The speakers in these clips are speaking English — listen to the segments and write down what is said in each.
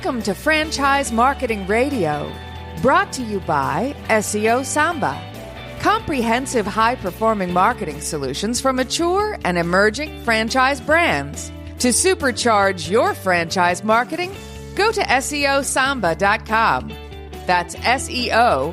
Welcome to Franchise Marketing Radio, brought to you by SEO SAMBA. Comprehensive high-performing marketing solutions for mature and emerging franchise brands. To supercharge your franchise marketing, go to SEOSamba.com. That's SEOSAMBA.com.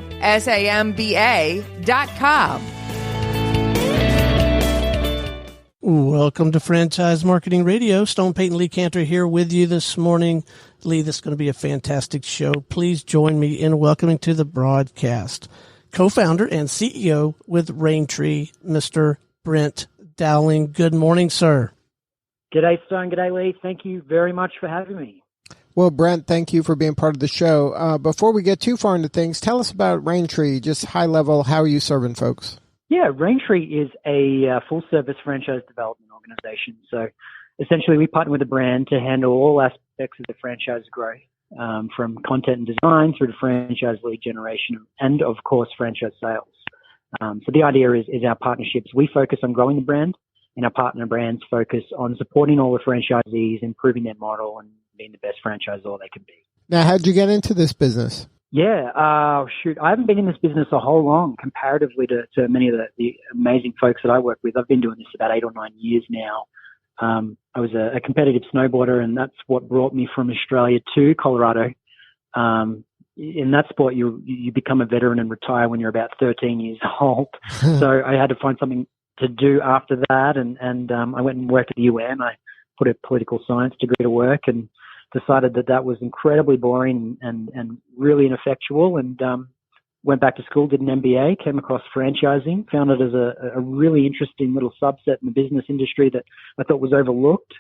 Welcome to Franchise Marketing Radio. Stone Payton Lee Cantor here with you this morning. Lee, this is going to be a fantastic show. Please join me in welcoming to the broadcast co-founder and CEO with Raintree, Mr. Brent Dowling. Good morning, sir. G'day, Stone. G'day, Lee. Thank you very much for having me. Well, Brent, thank you for being part of the show. Before we get too far into things, tell us about Raintree, just high level. How are you serving folks? Yeah, Raintree is a full-service franchise development organization. So essentially, we partner with a brand to handle all aspects of the franchise growth, from content and design through to franchise lead generation and, of course, franchise sales. So the idea is our partnerships. We focus on growing the brand, and our partner brands focus on supporting all the franchisees, improving their model, and being the best franchisor they can be. Now, how'd you get into this business? Yeah, I haven't been in this business a whole long comparatively to many of the amazing folks that I work with. I've been doing this about 8 or 9 years now. I was a competitive snowboarder, and that's what brought me from Australia to Colorado. In that sport, you become a veteran and retire when you're about 13 years old. So I had to find something to do after that, and I went and worked at the UN. I put a political science degree to work and decided that was incredibly boring and really ineffectual, and went back to school, did an MBA, came across franchising, found it as a really interesting little subset in the business industry that I thought was overlooked.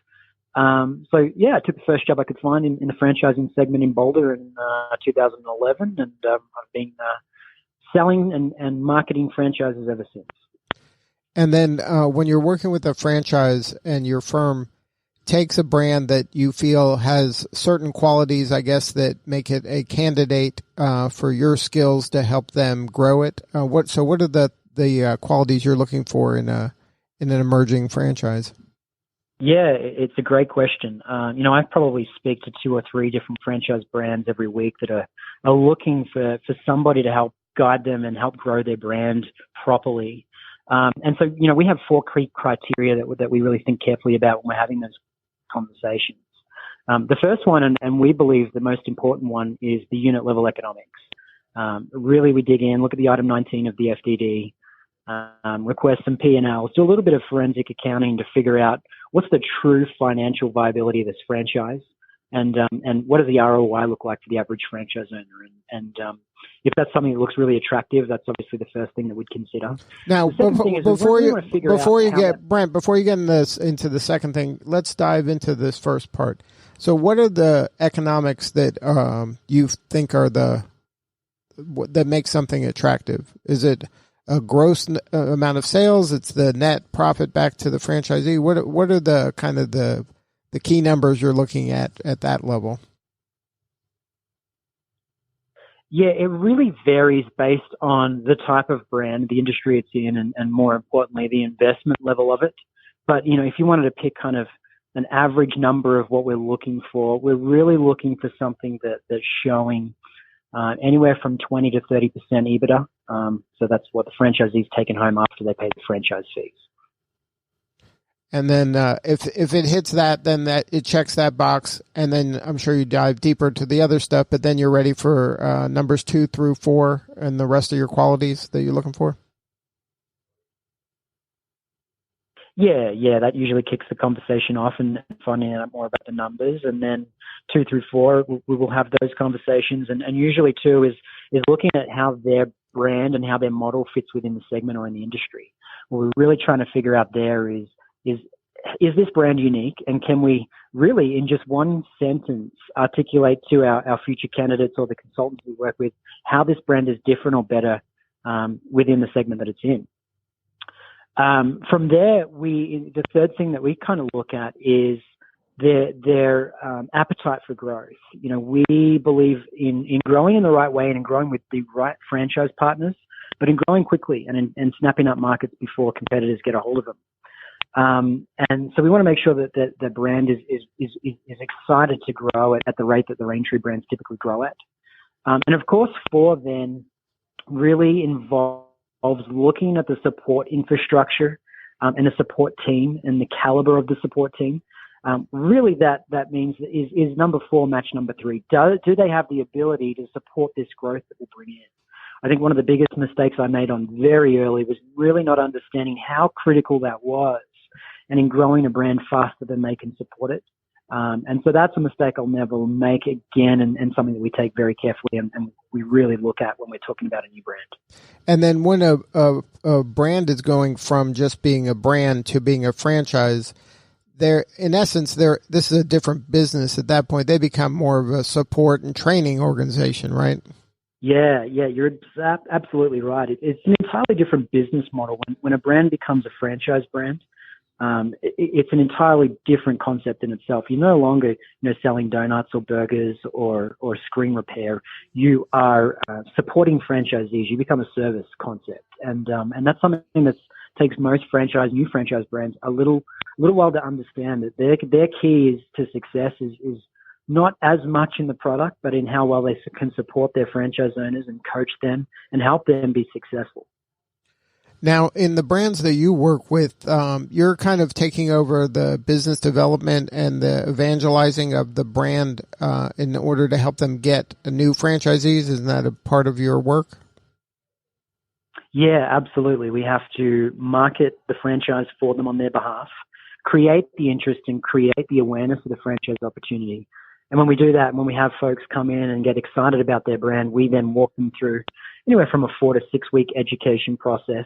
So yeah, I took the first job I could find in the franchising segment in Boulder in 2011, and I've been selling and marketing franchises ever since. And then when you're working with a franchise and your firm takes a brand that you feel has certain qualities, I guess, that make it a candidate for your skills to help them grow it. What are the qualities you're looking for in an emerging franchise? Yeah, it's a great question. I probably speak to 2 or 3 different franchise brands every week that are looking for somebody to help guide them and help grow their brand properly. And so, we have 4 key criteria that we really think carefully about when we're having those conversations. The first one, and we believe the most important one, is the unit level economics. Really, we dig in, look at the item 19 of the FDD, request some P&Ls, do a little bit of forensic accounting to figure out what's the true financial viability of this franchise, and what does the ROI look like for the average franchise owner. And if that's something that looks really attractive, that's obviously the first thing that we'd consider. Now, before you get into the second thing, let's dive into this first part. So, what are the economics that you think are that make something attractive? Is it a gross amount of sales? It's the net profit back to the franchisee. What are the kind of the key numbers you're looking at that level? Yeah, it really varies based on the type of brand, the industry it's in, and more importantly, the investment level of it. But, if you wanted to pick kind of an average number of what we're looking for, we're really looking for something that's showing anywhere from 20 to 30% EBITDA. So that's what the franchisee's taken home after they pay the franchise fees. And then if it hits that, then it checks that box, and then I'm sure you dive deeper to the other stuff, but then you're ready for numbers 2 through 4 and the rest of your qualities that you're looking for? Yeah, that usually kicks the conversation off and finding out more about the numbers. And then 2 through 4, we will have those conversations. And usually 2 is looking at how their brand and how their model fits within the segment or in the industry. What we're really trying to figure out there is this brand unique, and can we really, in just one sentence, articulate to our future candidates or the consultants we work with how this brand is different or better within the segment that it's in. From there, the third thing that we kind of look at is their appetite for growth. We believe in growing in the right way and in growing with the right franchise partners, but in growing quickly and snapping up markets before competitors get a hold of them. And so we want to make sure that the brand is excited to grow at the rate that the Raintree brands typically grow at. And of course, 4 then really involves looking at the support infrastructure and the support team and the caliber of the support team. Really, that means is number 4 match number 3. Do they have the ability to support this growth that we'll bring in? I think one of the biggest mistakes I made on very early was really not understanding how critical that was, and in growing a brand faster than they can support it. And so that's a mistake I'll never make again, and something that we take very carefully and we really look at when we're talking about a new brand. And then when a brand is going from just being a brand to being a franchise, in essence, this is a different business at that point. They become more of a support and training organization, right? Yeah, you're absolutely right. It's an entirely different business model. When a brand becomes a franchise brand, it's an entirely different concept in itself. You're no longer, selling donuts or burgers or screen repair. You are supporting franchisees. You become a service concept, and that's something that takes most new franchise brands a little while to understand. That their key to success is not as much in the product, but in how well they can support their franchise owners and coach them and help them be successful. Now, in the brands that you work with, you're kind of taking over the business development and the evangelizing of the brand in order to help them get new franchisees. Isn't that a part of your work? Yeah, absolutely. We have to market the franchise for them on their behalf, create the interest and create the awareness of the franchise opportunity. And when we do that, when we have folks come in and get excited about their brand, we then walk them through anywhere from a 4 to 6 week education process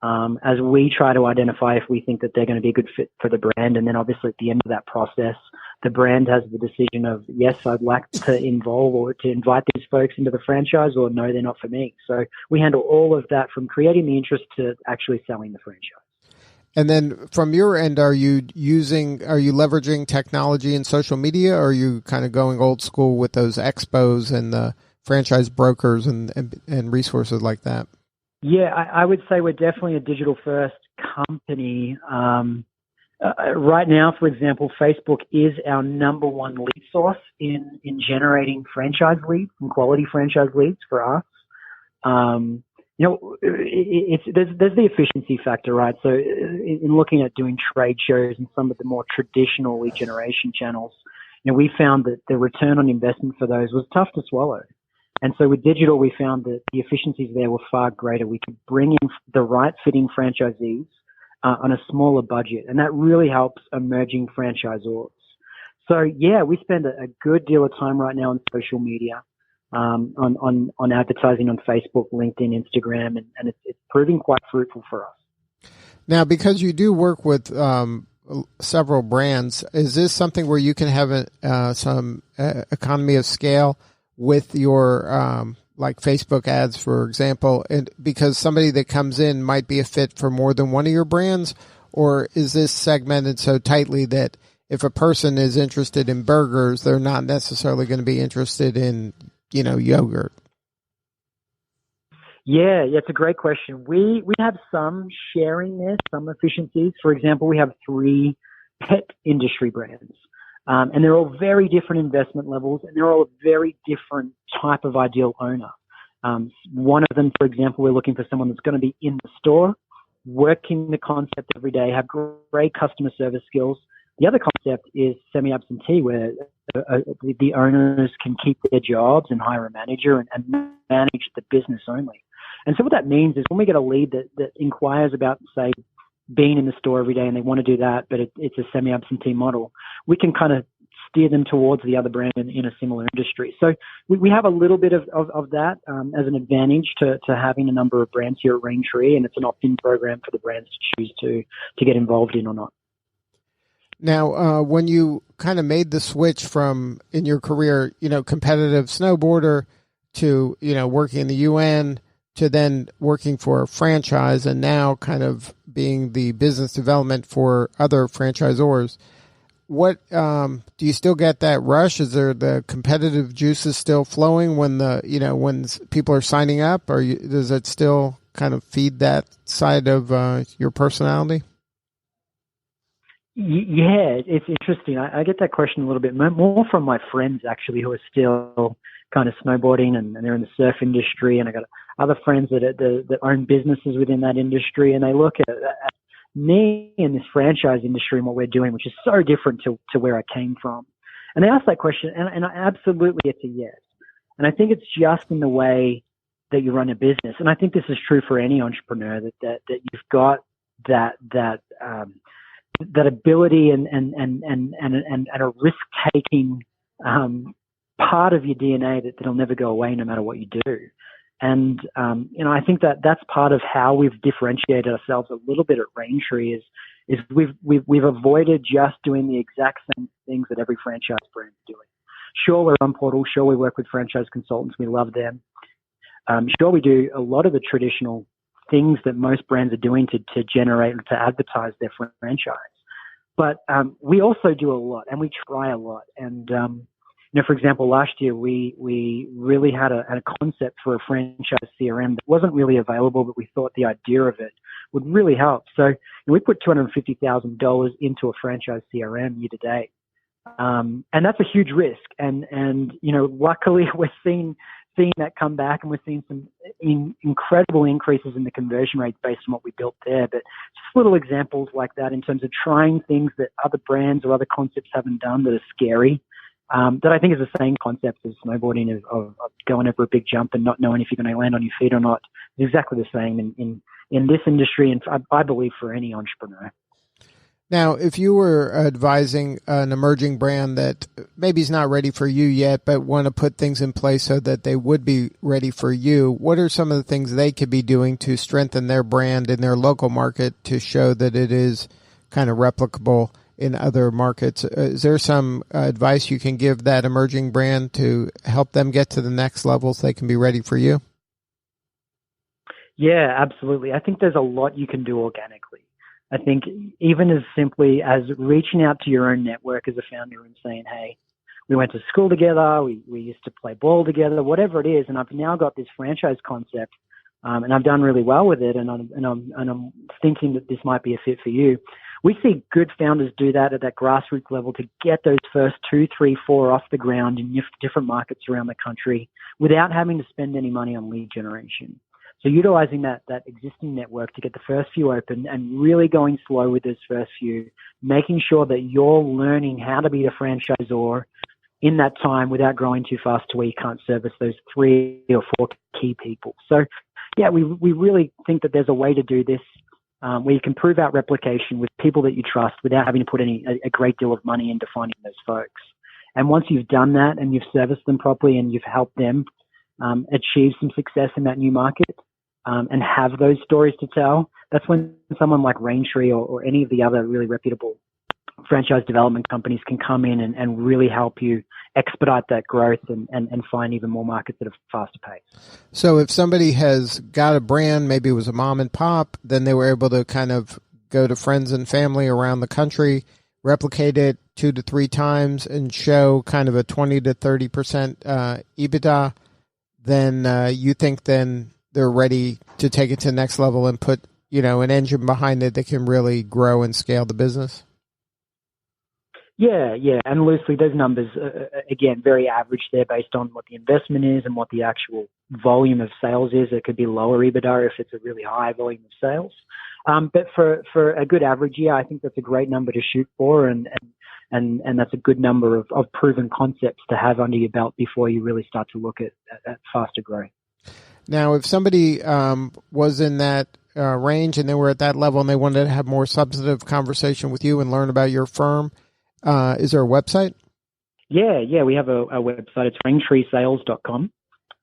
as we try to identify if we think that they're going to be a good fit for the brand. And then obviously at the end of that process, the brand has the decision of, yes, I'd like to involve or to invite these folks into the franchise, or no, they're not for me. So we handle all of that from creating the interest to actually selling the franchise. And then from your end, are you leveraging technology and social media, or are you kind of going old school with those expos and the franchise brokers and resources like that? Yeah, I would say we're definitely a digital-first company. Right now, for example, Facebook is our number 1 lead source in generating franchise leads and quality franchise leads for us. There's the efficiency factor, right? So in looking at doing trade shows and some of the more traditional lead generation channels, we found that the return on investment for those was tough to swallow. And so with digital, we found that the efficiencies there were far greater. We could bring in the right fitting franchisees on a smaller budget, and that really helps emerging franchisors. So yeah, we spend a good deal of time right now on social media, on advertising on Facebook, LinkedIn, Instagram, and it's proving quite fruitful for us. Now, because you do work with several brands, is this something where you can have some economy of scale with your like Facebook ads, for example, and because somebody that comes in might be a fit for more than one of your brands? Or is this segmented so tightly that if a person is interested in burgers, they're not necessarily going to be interested in, yogurt? Yeah, it's a great question. We have some sharing there, some efficiencies. For example, we have 3 pet industry brands. And they're all very different investment levels, and they're all a very different type of ideal owner. One of them, for example, we're looking for someone that's going to be in the store, working the concept every day, have great customer service skills. The other concept is semi-absentee, where the owners can keep their jobs and hire a manager and manage the business only. And so what that means is when we get a lead that inquires about, say, being in the store every day and they want to do that, but it's a semi-absentee model, we can kind of steer them towards the other brand in a similar industry. So we have a little bit of that as an advantage to having a number of brands here at Raintree, and it's an opt-in program for the brands to choose to get involved in or not. Now, when you kind of made the switch from, in your career, competitive snowboarder to, working in the UN, to then working for a franchise, and now kind of being the business development for other franchisors, what do you still get that rush? Is there the competitive juices still flowing when when people are signing up, or does it still kind of feed that side of your personality? Yeah, it's interesting. I get that question a little bit more from my friends, actually, who are still kind of snowboarding and they're in the surf industry. And I got other friends that own businesses within that industry, and they look at me in this franchise industry and what we're doing, which is so different to where I came from. And they ask that question, and I absolutely, it's a yes. And I think it's just in the way that you run a business. And I think this is true for any entrepreneur, that you've got that ability and a risk-taking part of your DNA that'll never go away no matter what you do. And I think that's part of how we've differentiated ourselves a little bit at Raintree is we've avoided just doing the exact same things that every franchise brand is doing. Sure, we're on portal. Sure, we work with franchise consultants. We love them. Sure, we do a lot of the traditional things that most brands are doing to generate and to advertise their franchise. But we also do a lot, and we try a lot. And for example, last year we really had a concept for a franchise CRM that wasn't really available, but we thought the idea of it would really help. So we put $250,000 into a franchise CRM year to date, and that's a huge risk. And luckily we're seeing that come back, and we're seeing some incredible increases in the conversion rates based on what we built there. But just little examples like that in terms of trying things that other brands or other concepts haven't done that are scary, that I think is the same concept as snowboarding of going over a big jump and not knowing if you're going to land on your feet or not. It's exactly the same in this industry, and I believe for any entrepreneur. Now, if you were advising an emerging brand that maybe is not ready for you yet, but want to put things in place so that they would be ready for you, what are some of the things they could be doing to strengthen their brand in their local market to show that it is kind of replicable in other markets? Is there some advice you can give that emerging brand to help them get to the next level so they can be ready for you? Yeah, absolutely. I think there's a lot you can do organically. I think even as simply as reaching out to your own network as a founder and saying, hey, we went to school together, we used to play ball together, whatever it is, and I've now got this franchise concept, and I've done really well with it, and I'm thinking that this might be a fit for you. We see good founders do that at that grassroots level to get those first 2, 3, 4 off the ground in different markets around the country without having to spend any money on lead generation. So utilizing that existing network to get the first few open and really going slow with those first few, making sure that you're learning how to be a franchisor in that time without growing too fast to where you can't service those 3 or 4 key people. So yeah, we really think that there's a way to do this where you can prove out replication with people that you trust without having to put a great deal of money into finding those folks. And once you've done that and you've serviced them properly and you've helped them achieve some success in that new market, and have those stories to tell, that's when someone like Raintree or any of the other really reputable franchise development companies can come in and really help you expedite that growth and find even more markets at a faster pace. So if somebody has got a brand, maybe it was a mom and pop, then they were able to kind of go to friends and family around the country, replicate it 2 to 3 times and show kind of a 20 to 30% EBITDA, then you think then they're ready to take it to the next level and put, an engine behind it that can really grow and scale the business? Yeah. And loosely, those numbers, again, very average there based on what the investment is and what the actual volume of sales is. It could be lower EBITDA if it's a really high volume of sales. But for a good average, yeah, I think that's a great number to shoot for, and that's a good number of proven concepts to have under your belt before you really start to look at faster growth. Now, if somebody was in that range and they were at that level and they wanted to have more substantive conversation with you and learn about your firm, is there a website? Yeah, we have a website. It's raintreesales.com,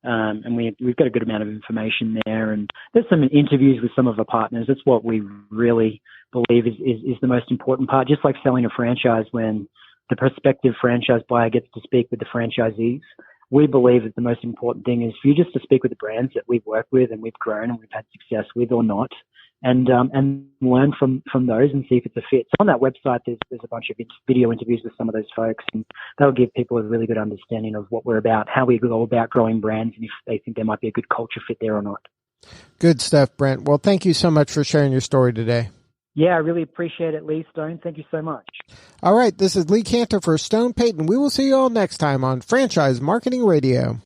and we've got a good amount of information there. And there's some interviews with some of our partners. That's what we really believe is the most important part. Just like selling a franchise, when the prospective franchise buyer gets to speak with the franchisees, we believe that the most important thing is for you just to speak with the brands that we've worked with and we've grown and we've had success with or not, and learn from those and see if it's a fit. So on that website, there's a bunch of video interviews with some of those folks, and that'll give people a really good understanding of what we're about, how we go about growing brands, and if they think there might be a good culture fit there or not. Good stuff, Brent. Well, thank you so much for sharing your story today. Yeah, I really appreciate it, Lee Stone. Thank you so much. All right, this is Lee Cantor for Stone Payton. We will see you all next time on Franchise Marketing Radio.